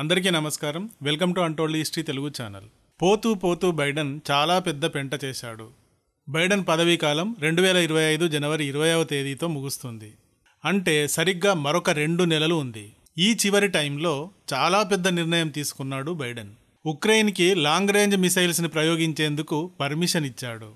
అందరికీ నమస్కారం. Welcome to untold history Telugu channel. పోతూ బైడెన్ చాలా పెద్ద పెంట చేశాడు. బైడెన్ పదవీ కాలం 2025 జనవరి 20వ తేదీతో ముగుస్తుంది. అంటే సరిగ్గా మరొక 2 నెలలు ఉంది. ఈ చివరి టైంలో చాలా పెద్ద నిర్ణయం తీసుకున్నాడు బైడెన్. ఉక్రెయిన్కి లాంగ్ రేంజ్ మిసైల్స్ని ప్రయోగించేందుకు పర్మిషన్ ఇచ్చాడు.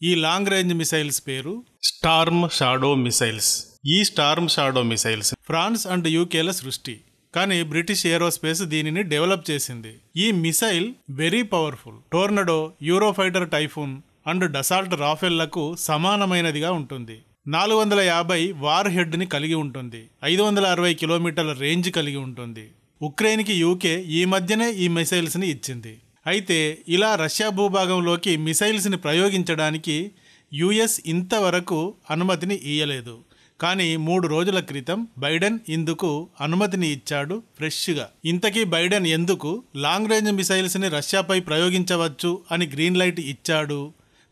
ఈ లాంగ్ రేంజ్ మిసైల్స్ పేరు స్టార్మ్ షాడో మిసైల్స్. ఈ స్టార్మ్ షాడో మిసైల్స్ ఫ్రాన్స్ అండ్ యూకేల సృష్టి. కానీ బ్రిటిష్ ఏరోస్పేస్ దీనిని డెవలప్ చేసింది. ఈ missile very powerful. Tornado, Eurofighter Typhoon and Dassault రాఫెల్లకు సమానమైనదిగా ఉంటుంది. 450 వార్ హెడ్ని కలిగి ఉంటుంది. 560 కిలోమీటర్ల రేంజ్ కలిగి ఉంటుంది. ఉక్రెయిన్కి యూకే ఈ మధ్యనే ఈ మిసైల్స్ని ఇచ్చింది. అయితే ఇలా రష్యా భూభాగంలోకి మిసైల్స్ని ప్రయోగించడానికి యుఎస్ ఇంతవరకు అనుమతిని ఇయ్యలేదు. కానీ 3 రోజుల క్రితం బైడెన్ ఇందుకు అనుమతిని ఇచ్చాడు ఫ్రెష్గా. ఇంతకీ బైడెన్ ఎందుకు లాంగ్ రేంజ్ మిసైల్స్ని రష్యాపై ప్రయోగించవచ్చు అని గ్రీన్ లైట్ ఇచ్చాడు?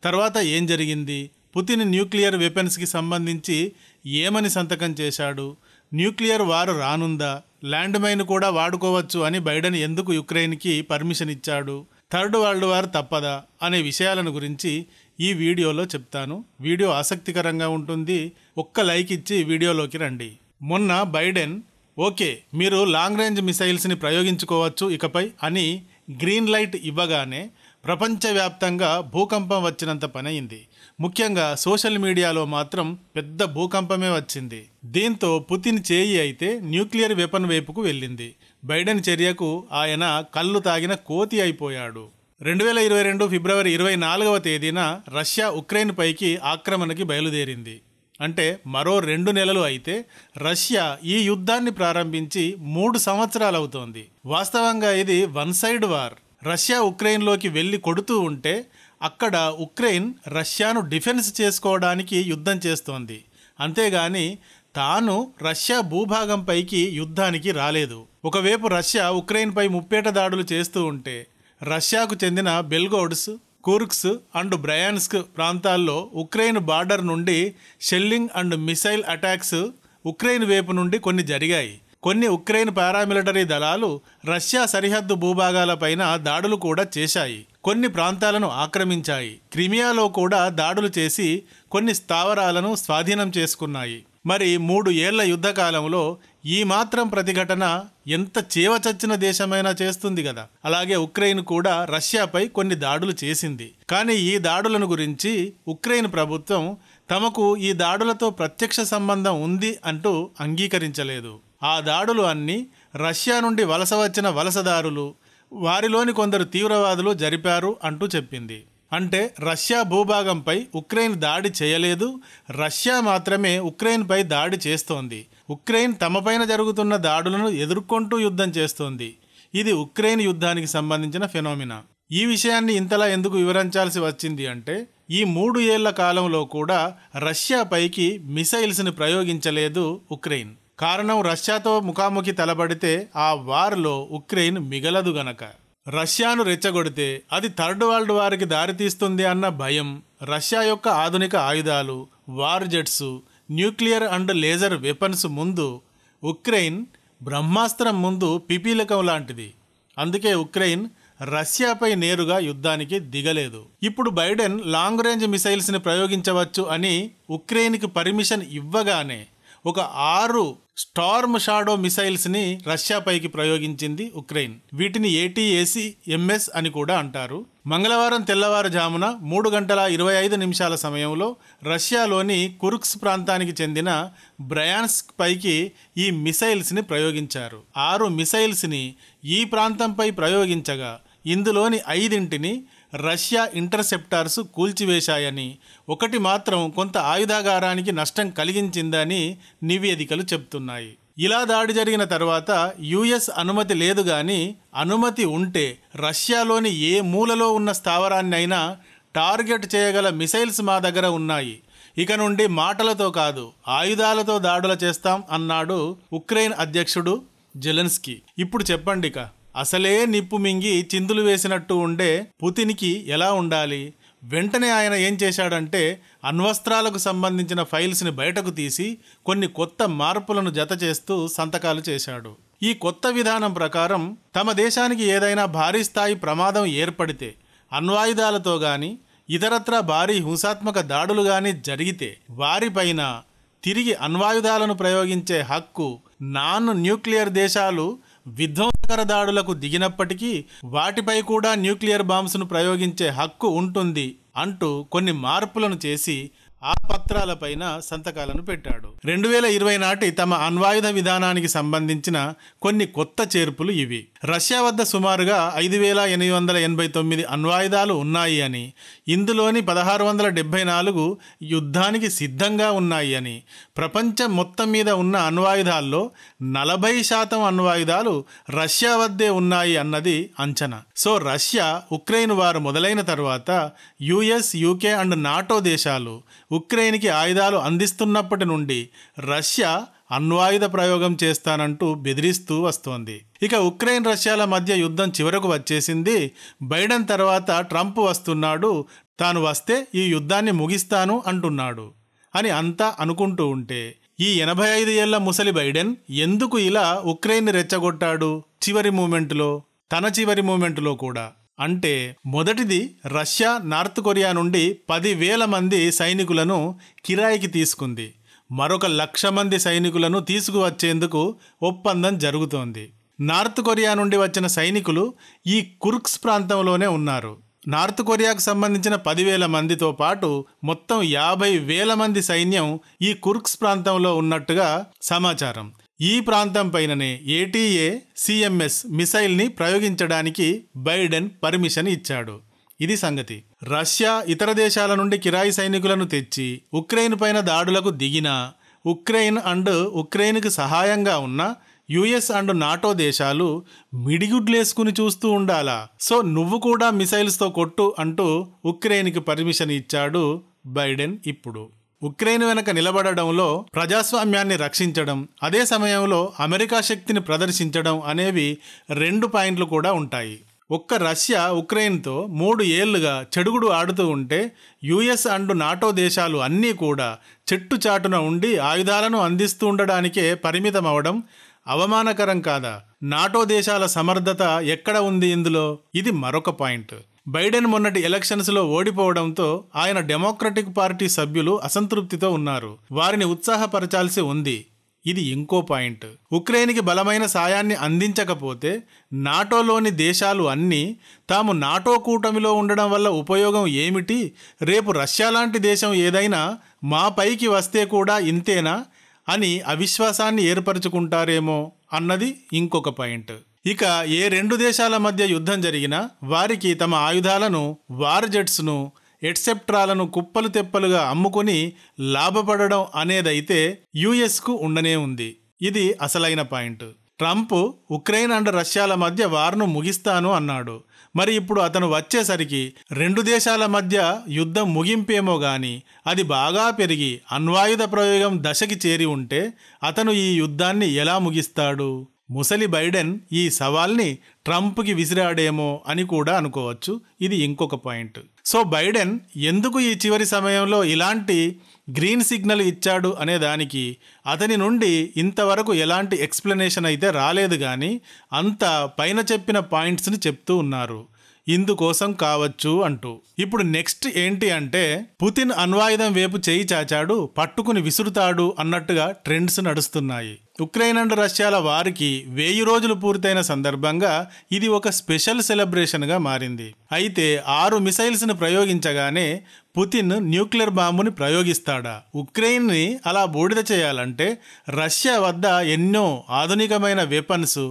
తర్వాత ఏం జరిగింది? పుతిన్ న్యూక్లియర్ వెపన్స్కి సంబంధించి ఏమని సంతకం చేశాడు? న్యూక్లియర్ వార్ రానుందా? ల్యాండ్ మైన్ కూడా వాడుకోవచ్చు అని బైడెన్ ఎందుకు యుక్రెయిన్కి పర్మిషన్ ఇచ్చాడు? థర్డ్ వరల్డ్ వార్ తప్పదా అనే విషయాలను గురించి ఈ వీడియోలో చెప్తాను. వీడియో ఆసక్తికరంగా ఉంటుంది. ఒక్క లైక్ ఇచ్చి వీడియోలోకి రండి. మొన్న బైడెన్ ఓకే మీరు లాంగ్ రేంజ్ మిసైల్స్ని ప్రయోగించుకోవచ్చు ఇకపై అని గ్రీన్ లైట్ ఇవ్వగానే ప్రపంచవ్యాప్తంగా భూకంపం వచ్చినంత పనయింది. ముఖ్యంగా సోషల్ మీడియాలో మాత్రం పెద్ద భూకంపమే వచ్చింది. దీంతో పుతిన్ చేయి అయితే న్యూక్లియర్ వెపన్ వైపుకు వెళ్ళింది. బైడెన్ చర్యకు ఆయన కళ్ళు తాగిన కోతి అయిపోయాడు. 2022 ఫిబ్రవరి 24వ తేదీన రష్యా ఉక్రెయిన్ పైకి ఆక్రమణకి బయలుదేరింది. అంటే మరో 2 నెలలు అయితే రష్యా ఈ యుద్ధాన్ని ప్రారంభించి 3 సంవత్సరాలు అవుతోంది. వాస్తవంగా ఇది వన్ సైడ్ వార్. రష్యా ఉక్రెయిన్లోకి వెళ్ళి కొడుతూ ఉంటే అక్కడ ఉక్రెయిన్ రష్యాను డిఫెన్స్ చేసుకోవడానికి యుద్ధం చేస్తోంది. అంతేగాని తాను రష్యా భూభాగంపైకి యుద్ధానికి రాలేదు. ఒకవైపు రష్యా ఉక్రెయిన్పై ముప్పేట దాడులు చేస్తూ ఉంటే రష్యాకు చెందిన బెల్గోడ్స్, కుర్స్క్ అండ్ బ్రయాన్స్క్ ప్రాంతాల్లో ఉక్రెయిన్ బార్డర్ నుండి shelling and missile attacks Ukraine వైపు నుండి కొన్ని జరిగాయి. కొన్ని ఉక్రెయిన్ పారామిలిటరీ దళాలు రష్యా సరిహద్దు భూభాగాలపైన దాడులు కూడా చేశాయి. కొన్ని ప్రాంతాలను ఆక్రమించాయి. క్రిమియాలో కూడా దాడులు చేసి కొన్ని స్థావరాలను స్వాధీనం చేసుకున్నాయి. మరి 3 ఏళ్ల యుద్ధకాలంలో ఈ మాత్రం ప్రతిఘటన ఎంత చేవచచ్చిన దేశమైనా చేస్తుంది కదా. అలాగే ఉక్రెయిన్ కూడా రష్యాపై కొన్ని దాడులు చేసింది. కానీ ఈ దాడులను గురించి ఉక్రెయిన్ ప్రభుత్వం తమకు ఈ దాడులతో ప్రత్యక్ష సంబంధం ఉంది అంటూ అంగీకరించలేదు. ఆ దాడులు అన్నీ రష్యా నుండి వలస వచ్చిన వలసదారులు, వారిలోని కొందరు తీవ్రవాదులు జరిపారు అంటూ చెప్పింది. అంటే రష్యా భూభాగంపై ఉక్రెయిన్ దాడి చేయలేదు, రష్యా మాత్రమే ఉక్రెయిన్పై దాడి చేస్తోంది. ఉక్రెయిన్ తమపైన జరుగుతున్న దాడులను ఎదుర్కొంటూ యుద్ధం చేస్తోంది. ఇది ఉక్రెయిన్ యుద్ధానికి సంబంధించిన ఫెనోమినా. ఈ విషయాన్ని ఇంతలా ఎందుకు వివరించాల్సి వచ్చింది అంటే ఈ 3 ఏళ్ల కాలంలో కూడా రష్యాపైకి మిసైల్స్ని ప్రయోగించలేదు ఉక్రెయిన్. కారణం రష్యాతో ముఖాముఖి తలబడితే ఆ వార్లో ఉక్రెయిన్ మిగలదు గనక. రష్యాను రెచ్చగొడితే అది థర్డ్ వరల్డ్ వార్కి దారితీస్తుంది అన్న భయం, రష్యా యొక్క ఆధునిక ఆయుధాలు, war jets, nuclear and laser weapons ముందు ఉక్రెయిన్ బ్రహ్మాస్త్రం ముందు పిపీలకం లాంటిది. అందుకే ఉక్రెయిన్ రష్యాపై నేరుగా యుద్ధానికి దిగలేదు. ఇప్పుడు బైడెన్ లాంగ్ రేంజ్ మిసైల్స్ని ప్రయోగించవచ్చు అని ఉక్రెయిన్కి పర్మిషన్ ఇవ్వగానే ఒక 6 స్టార్మ్ షాడో మిసైల్స్ని రష్యాపైకి ప్రయోగించింది ఉక్రెయిన్. వీటిని ATACMS అని కూడా అంటారు. మంగళవారం తెల్లవారుజామున 3 గంటల 25 నిమిషాల సమయంలో రష్యాలోని కుర్స్క్ ప్రాంతానికి చెందిన బ్రయాన్స్క్ పైకి ఈ మిసైల్స్ని ప్రయోగించారు. 6 మిసైల్స్ని ఈ ప్రాంతంపై ప్రయోగించగా ఇందులోని 5ంటిని రష్యా ఇంటర్సెప్టార్స్ కూల్చివేశాయని, 1 మాత్రం కొంత ఆయుధాగారానికి నష్టం కలిగించిందని నివేదికలు చెప్తున్నాయి. ఇలా దాడి జరిగిన తర్వాత యుఎస్ అనుమతి లేదు గాని అనుమతి ఉంటే రష్యాలోని ఏ మూలలో ఉన్న స్థావరాన్నైనా టార్గెట్ చేయగల మిసైల్స్ మా దగ్గర ఉన్నాయి. ఇక నుండి మాటలతో కాదు ఆయుధాలతో దాడులు చేస్తాం అన్నాడు ఉక్రెయిన్ అధ్యక్షుడు జెలెన్స్కీ. ఇప్పుడు చెప్పండిక అసలే నిప్పు మింగి చిందులు వేసినట్టు ఉండే పుతిన్కి ఎలా ఉండాలి? వెంటనే ఆయన ఏం చేశాడంటే అణ్వస్త్రాలకు సంబంధించిన ఫైల్స్ని బయటకు తీసి కొన్ని కొత్త మార్పులను జత చేస్తూ సంతకాలు చేశాడు. ఈ కొత్త విధానం ప్రకారం తమ దేశానికి ఏదైనా భారీ స్థాయి ప్రమాదం ఏర్పడితే, అణ్వాయుధాలతో గాని ఇతరత్రా భారీ హింసాత్మక దాడులు గాని జరిగితే వారిపైన తిరిగి అణ్వాయుధాలను ప్రయోగించే హక్కు నాన్ న్యూక్లియర్ దేశాలు విధ్వంసకర దాడులకు దిగినప్పటికీ వాటిపై కూడా న్యూక్లియర్ బాంబ్స్ను ప్రయోగించే హక్కు ఉంటుంది అంటూ కొన్ని మార్పులను చేసి ఆ పత్రాలపైన సంతకాలను పెట్టాడు. 2020 నాటి తమ అణ్వాయుధ విధానానికి సంబంధించిన కొన్ని కొత్త చేర్పులు ఇవి. రష్యా వద్ద సుమారుగా 5889 అణ్వాయుధాలు ఉన్నాయి అని, ఇందులోని 1674 యుద్ధానికి సిద్ధంగా ఉన్నాయి అని, ప్రపంచం మొత్తం మీద ఉన్న అణ్వాయుధాల్లో 40% అణ్వాయుధాలు రష్యా వద్దే ఉన్నాయి అన్నది అంచనా. సో రష్యా ఉక్రెయిన్ వారు మొదలైన తర్వాత యుఎస్, యూకే అండ్ నాటో దేశాలు ఉక్రెయిన్కి ఆయుధాలు అందిస్తున్నప్పటి నుండి రష్యా అణ్వాయుధ ప్రయోగం చేస్తానంటూ బెదిరిస్తూ వస్తోంది. ఇక ఉక్రెయిన్ రష్యాల మధ్య యుద్ధం చివరకు వచ్చేసింది. బైడెన్ తర్వాత ట్రంప్ వస్తున్నాడు, తాను వస్తే ఈ యుద్ధాన్ని ముగిస్తాను అంటున్నాడు అని అంతా అనుకుంటూ ఉంటే, ఈ 85 ఏళ్ల ముసలి బైడెన్ ఎందుకు ఇలా ఉక్రెయిన్ని రెచ్చగొట్టాడు తన చివరి మూమెంట్లో కూడా అంటే, మొదటిది రష్యా నార్త్ కొరియా నుండి 10,000 మంది సైనికులను కిరాయికి తీసుకుంది. మరొక 1,00,000 మంది సైనికులను తీసుకువచ్చేందుకు ఒప్పందం జరుగుతోంది. నార్త్ కొరియా నుండి వచ్చిన సైనికులు ఈ కుర్స్క్ ప్రాంతంలోనే ఉన్నారు. నార్త్ కొరియాకు సంబంధించిన 10,000 మందితో పాటు మొత్తం 50,000 మంది సైన్యం ఈ కుర్స్క్ ప్రాంతంలో ఉన్నట్టుగా సమాచారం. ఈ ప్రాంతం పైననే ATACMS మిసైల్ని ప్రయోగించడానికి బైడెన్ పర్మిషన్ ఇచ్చాడు. ఇది సంగతి. రష్యా ఇతర దేశాల నుండి కిరాయి సైనికులను తెచ్చి ఉక్రెయిన్ పైన దాడులకు దిగినా, ఉక్రెయిన్కు సహాయంగా ఉన్న యుఎస్ అండ్ నాటో దేశాలు మిడిగుడ్లేసుకుని చూస్తూ ఉండాలా. సో నువ్వు కూడా మిసైల్స్తో కొట్టు అంటూ ఉక్రెయిన్కి పర్మిషన్ ఇచ్చాడు బైడెన్. ఇప్పుడు ఉక్రెయిన్ వెనక నిలబడడంలో, ప్రజాస్వామ్యాన్ని రక్షించడం, అదే సమయంలో అమెరికా శక్తిని ప్రదర్శించడం అనేవి 2 పాయింట్లు కూడా ఉంటాయి. ఒక్క రష్యా ఉక్రెయిన్తో 3 ఏళ్లుగా చెడుగుడు ఆడుతూ ఉంటే యుఎస్ అండ్ నాటో దేశాలు అన్నీ కూడా చెట్టుచాటున ఉండి ఆయుధాలను అందిస్తూ ఉండడానికే పరిమితం అవడం అవమానకరం కాదా? నాటో దేశాల సమర్థత ఎక్కడ ఉంది ఇందులో? ఇది మరొక పాయింట్. బైడెన్ మొన్నటి ఎలక్షన్స్లో ఓడిపోవడంతో ఆయన డెమోక్రటిక్ పార్టీ సభ్యులు అసంతృప్తితో ఉన్నారు. వారిని ఉత్సాహపరచాల్సి ఉంది. ఇది ఇంకో పాయింట్. ఉక్రెయిన్కి బలమైన సాయాన్ని అందించకపోతే నాటోలోని దేశాలు అన్నీ తాము నాటో కూటమిలో ఉండడం వల్ల ఉపయోగం ఏమిటి, రేపు రష్యా లాంటి దేశం ఏదైనా మా పైకి వస్తే కూడా ఇంతేనా అని అవిశ్వాసాన్ని ఏర్పరచుకుంటారేమో అన్నది ఇంకొక పాయింట్. ఇక ఏ 2 దేశాల మధ్య యుద్ధం జరిగినా వారికి తమ ఆయుధాలను, వార్ జెట్స్ను, ఎట్సెప్ట్రాలను కుప్పలు తెప్పలుగా అమ్ముకుని లాభపడడం అనేదైతే యుఎస్కు ఉండనే ఉంది. ఇది అసలైన పాయింట్. ట్రంప్ ఉక్రెయిన్ అండ్ రష్యాల మధ్య వార్ను ముగిస్తాను అన్నాడు. మరి ఇప్పుడు అతను వచ్చేసరికి 2 దేశాల మధ్య యుద్ధం ముగింపేమో గాని అది బాగా పెరిగి అణ్వాయుధ ప్రయోగం దశకి చేరి ఉంటే అతను ఈ యుద్ధాన్ని ఎలా ముగిస్తాడు? ముసలి బైడెన్ ఈ సవాల్ని ట్రంప్కి విసిరాడేమో అని కూడా అనుకోవచ్చు. ఇది ఇంకొక పాయింట్. సో బైడెన్ ఎందుకు ఈ చివరి సమయంలో ఇలాంటి గ్రీన్ సిగ్నల్ ఇచ్చాడు అనే దానికి అతని నుండి ఇంతవరకు ఎలాంటి ఎక్స్ప్లెనేషన్ అయితే రాలేదు, కానీ అంతా పైన చెప్పిన పాయింట్స్ని చెప్తూ ఉన్నారు. ఇందుకోసం కావచ్చు అంటూ. ఇప్పుడు నెక్స్ట్ ఏంటి అంటే, పుతిన్ అణ్వాయుధం వైపు చేయి చాచాడు, పట్టుకుని విసురుతాడు అన్నట్టుగా ట్రెండ్స్ నడుస్తున్నాయి. ఉక్రెయిన్ అండ్ రష్యాల వారికి 1000 రోజులు పూర్తయిన సందర్భంగా ఇది ఒక స్పెషల్ సెలబ్రేషన్గా మారింది. అయితే 6 మిసైల్స్ను ప్రయోగించగానే పుతిన్ న్యూక్లియర్ బాంబుని ప్రయోగిస్తాడా? ఉక్రెయిన్ని అలా బూడిద చేయాలంటే రష్యా వద్ద ఎన్నో ఆధునికమైన వెపన్స్,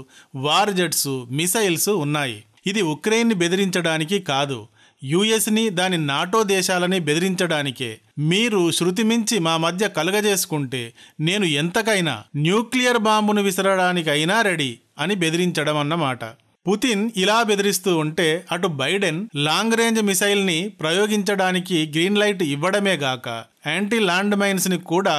వార్ జెట్స్, మిసైల్స్ ఉన్నాయి. ఇది ఉక్రెయిన్ని బెదిరించడానికి కాదు, యుఎస్ని, దాని నాటో దేశాలని బెదిరించడానికే. మీరు శృతిమించి మా మధ్య కలగజేసుకుంటే నేను ఎంతకైనా న్యూక్లియర్ బాంబును విసరడానికైనా రెడీ అని బెదిరించడం అన్నమాట. పుతిన్ ఇలా బెదిరిస్తూ ఉంటే అటు బైడెన్ లాంగ్ రేంజ్ మిసైల్ని ప్రయోగించడానికి గ్రీన్ లైట్ ఇవ్వడమే గాక యాంటీ ల్యాండ్ మైన్స్ని కూడా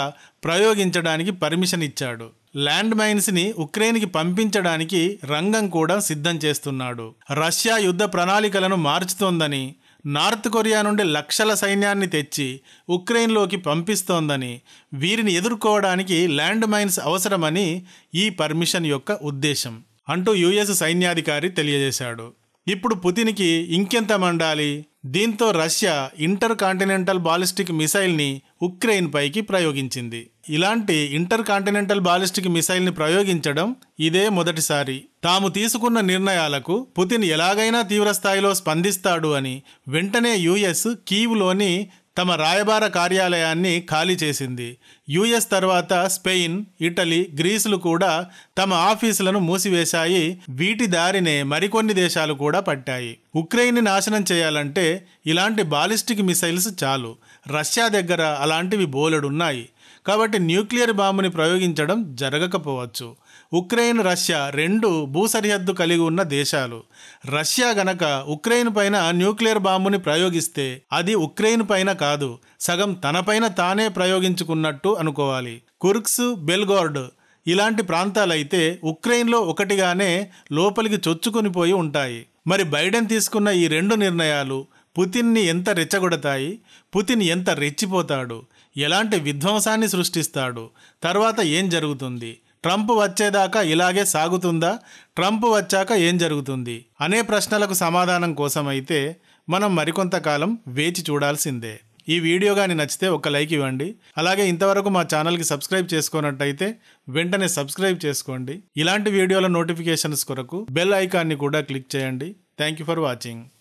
ప్రయోగించడానికి పర్మిషన్ ఇచ్చాడు. ల్యాండ్ మైన్స్ని ఉక్రెయిన్కి పంపించడానికి రంగం కూడా సిద్ధం చేస్తున్నాడు. రష్యా యుద్ధ ప్రణాళికలను మార్చుతోందని, నార్త్ కొరియా నుండి లక్షల సైన్యాన్ని తెచ్చి ఉక్రెయిన్లోకి పంపిస్తోందని, వీరిని ఎదుర్కోవడానికి ల్యాండ్ మైన్స్ అవసరమని ఈ పర్మిషన్ యొక్క ఉద్దేశం అంటూ యుఎస్ సైన్యాధికారి తెలియజేశాడు. ఇప్పుడు పుతిన్కి ఇంకెంత మండాలి? దీంతో రష్యా ఇంటర్ కాంటినెంటల్ బాలిస్టిక్ మిసైల్ని ఉక్రెయిన్ పైకి ప్రయోగించింది. ఇలాంటి ఇంటర్ కాంటినెంటల్ బాలిస్టిక్ మిసైల్ని ప్రయోగించడం ఇదే మొదటిసారి. తాము తీసుకున్న నిర్ణయాలకు పుతిన్ ఎలాగైనా తీవ్రస్థాయిలో స్పందిస్తాడు అని వెంటనే యుఎస్ కీవ్లోని తమ రాయబార కార్యాలయాన్ని ఖాళీ చేసింది. యుఎస్ తర్వాత స్పెయిన్, ఇటలీ, గ్రీసులు కూడా తమ ఆఫీసులను మూసివేశాయి. వీటి దారినే మరికొన్ని దేశాలు కూడా పట్టాయి. ఉక్రెయిన్ని నాశనం చేయాలంటే ఇలాంటి బాలిస్టిక్ మిసైల్స్ చాలు. రష్యా దగ్గర అలాంటివి బోలెడున్నాయి. కాబట్టి న్యూక్లియర్ బాంబుని ప్రయోగించడం జరగకపోవచ్చు. ఉక్రెయిన్, రష్యా రెండు భూసరిహద్దు కలిగి ఉన్న దేశాలు. రష్యా గనక ఉక్రెయిన్ పైన న్యూక్లియర్ బాంబుని ప్రయోగిస్తే అది ఉక్రెయిన్ పైన కాదు, సగం తనపైన తానే ప్రయోగించుకున్నట్టు అనుకోవాలి. కుర్స్క్, బెల్గోర్డ్ ఇలాంటి ప్రాంతాలైతే ఉక్రెయిన్లో ఒకటిగానే లోపలికి చొచ్చుకొని పోయి ఉంటాయి. మరి బైడెన్ తీసుకున్న ఈ రెండు నిర్ణయాలు పుతిన్ని ఎంత రెచ్చగొడతాయి? పుతిన్ ఎంత రెచ్చిపోతాడు? ఎలాంటి విధ్వంసాన్ని సృష్టిస్తాడు? తర్వాత ఏం జరుగుతుంది? ట్రంప్ వచ్చేదాకా ఇలాగే సాగుతుందా? ట్రంప్ వచ్చాక ఏం జరుగుతుంది అనే ప్రశ్నలకు సమాధానం కోసమైతే మనం మరికొంతకాలం వేచి చూడాల్సిందే. ఈ వీడియో కానీ నచ్చితే ఒక లైక్ ఇవ్వండి. అలాగే ఇంతవరకు మా ఛానల్కి సబ్స్క్రైబ్ చేసుకున్నట్టయితే వెంటనే సబ్స్క్రైబ్ చేసుకోండి. ఇలాంటి వీడియోల నోటిఫికేషన్స్ కొరకు బెల్ ఐకాన్ని కూడా క్లిక్ చేయండి. Thank you for watching.